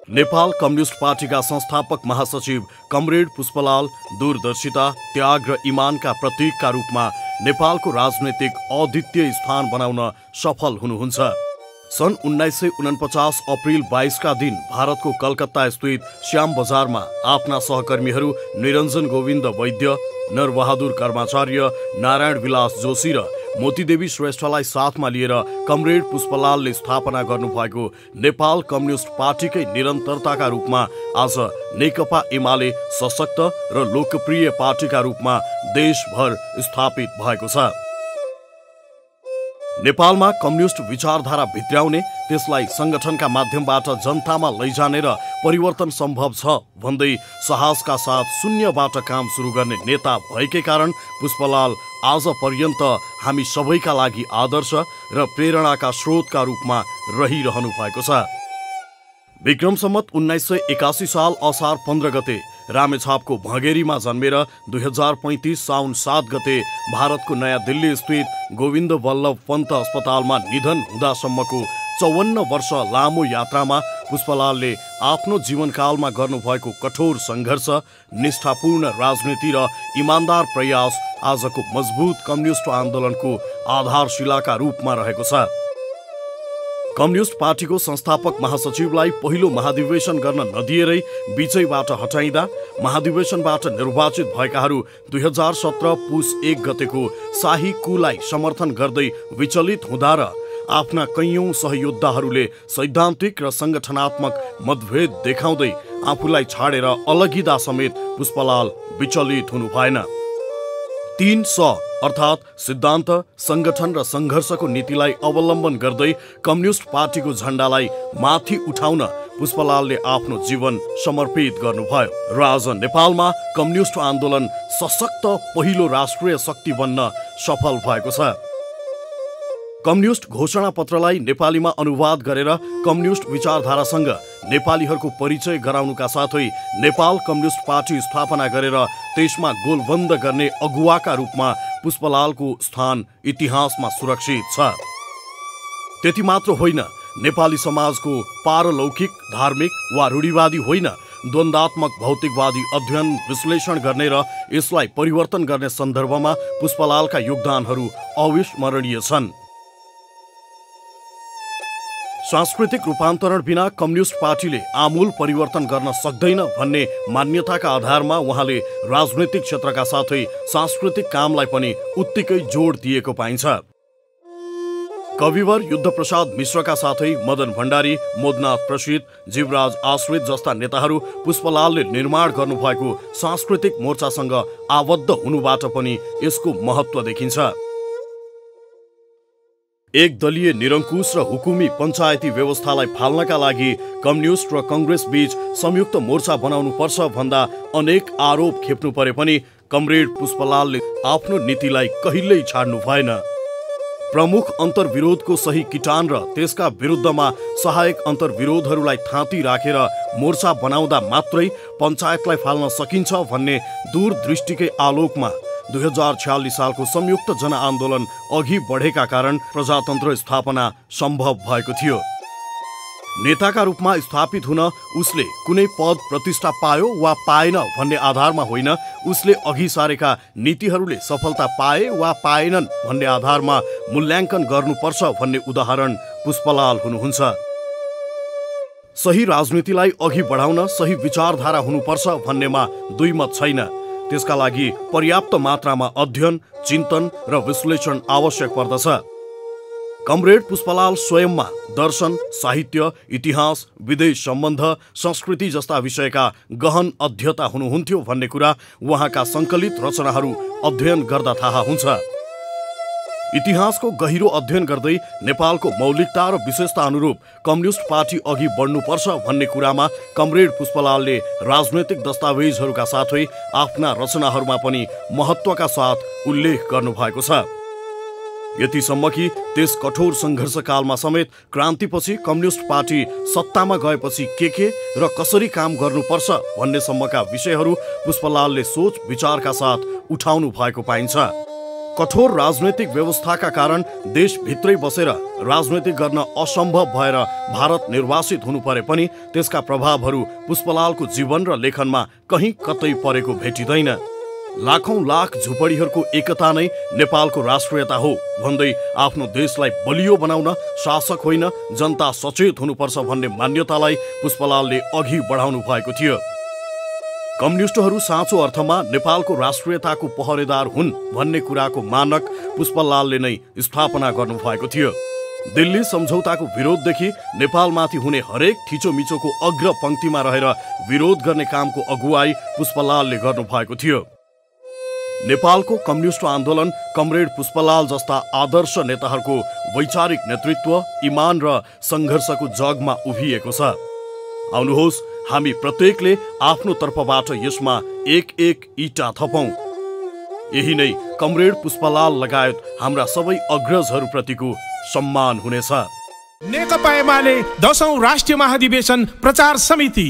Nepal communist पार्टीका संस्थापक महासचिव कमरेड पुष्पलाल दूरदर्शिता, त्याग र इमानका प्रतीकका रूपमा नेपालको राजनैतिक अद्वितीय स्थान बनाउन सफल हुनुहुन्छ। सन् 1949 अप्रिल 22 का दिन भारतको कलकत्ता स्थित श्याम बजारमा आफ्ना सहकर्मीहरू निरञ्जन गोविन्द वैद्य, नरबहादुर कर्माचार्य, नारायण विलास जोशी र मोतीदेवी श्रेष्ठलाई साथमा लिएर कमरेड पुष्पलालले स्थापना गर्नुभएको नेपाल कम्युनिस्ट पार्टीकै निरन्तरताका रूपमा आज नेकपा एमाले सशक्त र लोकप्रिय पार्टीका रूपमा देशभर स्थापित भएको छ। नेपालमा कम्युनिस्ट विचारधारा भित्र्याउने, त्यसलाई संगठनका माध्यमबाट जनतामा लैजाने र परिवर्तन सम्भव छ भन्दै साहसका साथ शून्यबाट काम सुरु गर्ने नेता भएकै कारण पुष्पलाल आज पर्यन्त हामी सबैका लागि आदर्श र प्रेरणाका स्रोतका रूपमा रहिरहनु भएको छ। विक्रम सम्वत 1981 साल असार 15 गते रामेछापको भँगेरीमा जन्मेर 2035 साउन 7 गते भारतको नयाँ दिल्ली स्थित गोविन्द वल्लभ पन्त अस्पतालमा निधन हुँदासम्मको 54 वर्ष लामो यात्रामा पुष्पलालले आफ्नो जीवनकालमा गर्नुभएको कठोर सङ्घर्ष, निष्ठापूर्ण राजनीति र इमानदार प्रयास आजको मजबुत कम्युनिस्ट आन्दोलनको आधारशिलाका रूपमा रहेको छ। कम्युनिस्ट पार्टीको संस्थापक महासचिवलाई पहिलो महाधिवेशन गर्न नदिएरै बिचैबाट हटाइँदा महाधिवेशनबाट निर्वाचित भएकाहरू 2017 पुस 1 गतेको शाही कुलाई समर्थन गर्दै विचलित हुँदा र आफ्ना कैयौं सहयोद्धाहरूले सैद्धान्तिक र संगठनात्मक मतभेद देखाउँदै आफूलाई छाडेर अलगिदा समेत पुष्पलाल विचलित हुनु भएन। 3 स अर्थात् सिद्धान्त, संगठन र संघर्षको नीतिलाई अवलम्बन गर्दै कम्युनिस्ट पार्टीको झण्डालाई माथि उठाउन पुष्पलालले आफ्नो जीवन समर्पित गर्नुभयो र आज नेपालमा कम्युनिस्ट आन्दोलन सशक्त पहिलो राष्ट्रिय शक्ति बन्न सफल भएको छ। कम्युनिस्ट घोषणा पत्रलाई नेपालीमा अनुवाद गरेर कम्युनिस्ट विचारधारासँग नेपालीहरूको परिचय गराउनुका साथै नेपाल कम्युनिस्ट पार्टी स्थापना गरेर त्यसमा गोलबन्द गर्ने अगुवाका रूपमा पुष्पलालको स्थान इतिहासमा सुरक्षित छ। त्यति मात्र होइन, नेपाली समाजको पारलौकिक, धार्मिक वा रूढिवादी होइन, द्वन्द्वात्मक भौतिकवादी अध्ययन विश्लेषण गर्ने र यसलाई परिवर्तन गर्ने सन्दर्भमा पुष्पलालका योगदानहरू अविस्मरणीय छन्। सांस्कृतिक रूपान्तरण बिना कम्युनिस्ट पार्टीले आमूल परिवर्तन गर्न सक्दैन भन्ने मान्यताका आधारमा उहाँले राजनैतिक क्षेत्रका साथै सांस्कृतिक कामलाई पनि उत्तिकै जोड दिएको पाइन्छ। कविवर युद्धप्रसाद मिश्रका साथै मदन भण्डारी, मोदनाथ प्रसिद्ध, जीवराज आश्रित जस्ता नेताहरू पुष्पलालले निर्माण गर्नुभएको सांस्कृतिक मोर्चासँग आबद्ध हुनुबाट पनि यसको महत्त्व देखिन्छ। एक दलीय निरङ्कुश र हुकुमी पञ्चायती व्यवस्थालाई फाल्नका लागि कम्युनिस्ट र कङ्ग्रेस बीच संयुक्त मोर्चा बनाउनु पर्छ भन्दा अनेक आरोप खेप्नु परे पनि कमरेड पुष्पलालले आफ्नो नीतिलाई कहिल्यै छाड्नु भएन। प्रमुख अन्तर्विरोधको सही किटान र त्यसका विरुद्धमा सहायक अन्तर्विरोधहरूलाई थाँती राखेर मोर्चा बनाउँदा मात्रै पञ्चायतलाई फाल्न सकिन्छ भन्ने दूरदृष्टिकै आलोकमा 2046 सालको संयुक्त जनआन्दोलन अघि बढेका कारण प्रजातन्त्र स्थापना सम्भव भएको थियो। नेताका रूपमा स्थापित हुन उसले कुनै पद प्रतिष्ठा पायो वा पाएन भन्ने आधारमा होइन, उसले अघि सारेका नीतिहरूले सफलता पाए वा पाएनन् भन्ने आधारमा मूल्याङ्कन गर्नुपर्छ भन्ने उदाहरण पुष्पलाल हुनुहुन्छ। सही राजनीतिलाई अघि बढाउन सही विचारधारा हुनुपर्छ भन्नेमा दुई मत छैन। त्यसका लागि पर्याप्त मात्रामा अध्ययन, चिन्तन र विश्लेषण आवश्यक पर्दछ। कमरेड पुष्पलाल स्वयंमा दर्शन, साहित्य, इतिहास, विदेश सम्बन्ध, संस्कृति जस्ता विषयका गहन अध्येता हुनुहुन्थ्यो भन्ने कुरा उहाँका सङ्कलित रचनाहरू अध्ययन गर्दा थाहा हुन्छ। इतिहासको गहिरो अध्ययन गर्दै नेपालको मौलिकता र विशेषता अनुरूप कम्युनिस्ट पार्टी अघि बढ्नुपर्छ भन्ने कुरामा कमरेड पुष्पलालले राजनैतिक दस्तावेजहरूका साथै आफ्ना रचनाहरूमा पनि महत्त्वका साथ उल्लेख गर्नुभएको छ। यतिसम्म कि त्यस कठोर सङ्घर्षकालमा समेत क्रान्तिपछि कम्युनिस्ट पार्टी सत्तामा गएपछि के र कसरी काम गर्नुपर्छ भन्ने सम्मका विषयहरू पुष्पलालले सोच विचारका साथ उठाउनु भएको पाइन्छ। कठोर राजनैतिक व्यवस्थाका कारण देशभित्रै बसेर राजनीति गर्न असम्भव भएर भारत निर्वासित हुनु परे पनि त्यसका प्रभावहरू पुष्पलालको जीवन र लेखनमा कहीँ कतै परेको भेटिँदैन। लाखौं लाख झुपडीहरूको एकता नै नेपालको राष्ट्रियता हो भन्दै आफ्नो देशलाई बलियो बनाउन शासक होइन जनता सचेत हुनुपर्छ भन्ने मान्यतालाई पुष्पलालले अघि बढाउनु भएको थियो। कम्युनिस्टहरू साँचो अर्थमा नेपालको राष्ट्रियताको पहरेदार हुन् भन्ने कुराको मानक पुष्पलालले नै स्थापना गर्नुभएको थियो। दिल्ली सम्झौताको विरोधदेखि नेपालमाथि हुने हरेक थिचोमिचोको अग्र पंक्तिमा रहेर विरोध गर्ने कामको अगुवाई पुष्पलालले गर्नुभएको थियो। नेपालको कम्युनिस्ट आन्दोलन कमरेड पुष्पलाल जस्ता आदर्श नेताहरूको वैचारिक नेतृत्व, इमान र संघर्षको जगमा उभिएको छ। आउनुहोस् हामी प्रत्येकले आफ्नो तर्फबाट यसमा एक एक इटा थपौं। यही नै कमरेड पुष्पलाल लगायत हाम्रा सबै अग्रजहरूप्रतिको सम्मान हुनेछ। नेकपा एमाले 10औं राष्ट्रिय महाधिवेशन प्रचार समिति।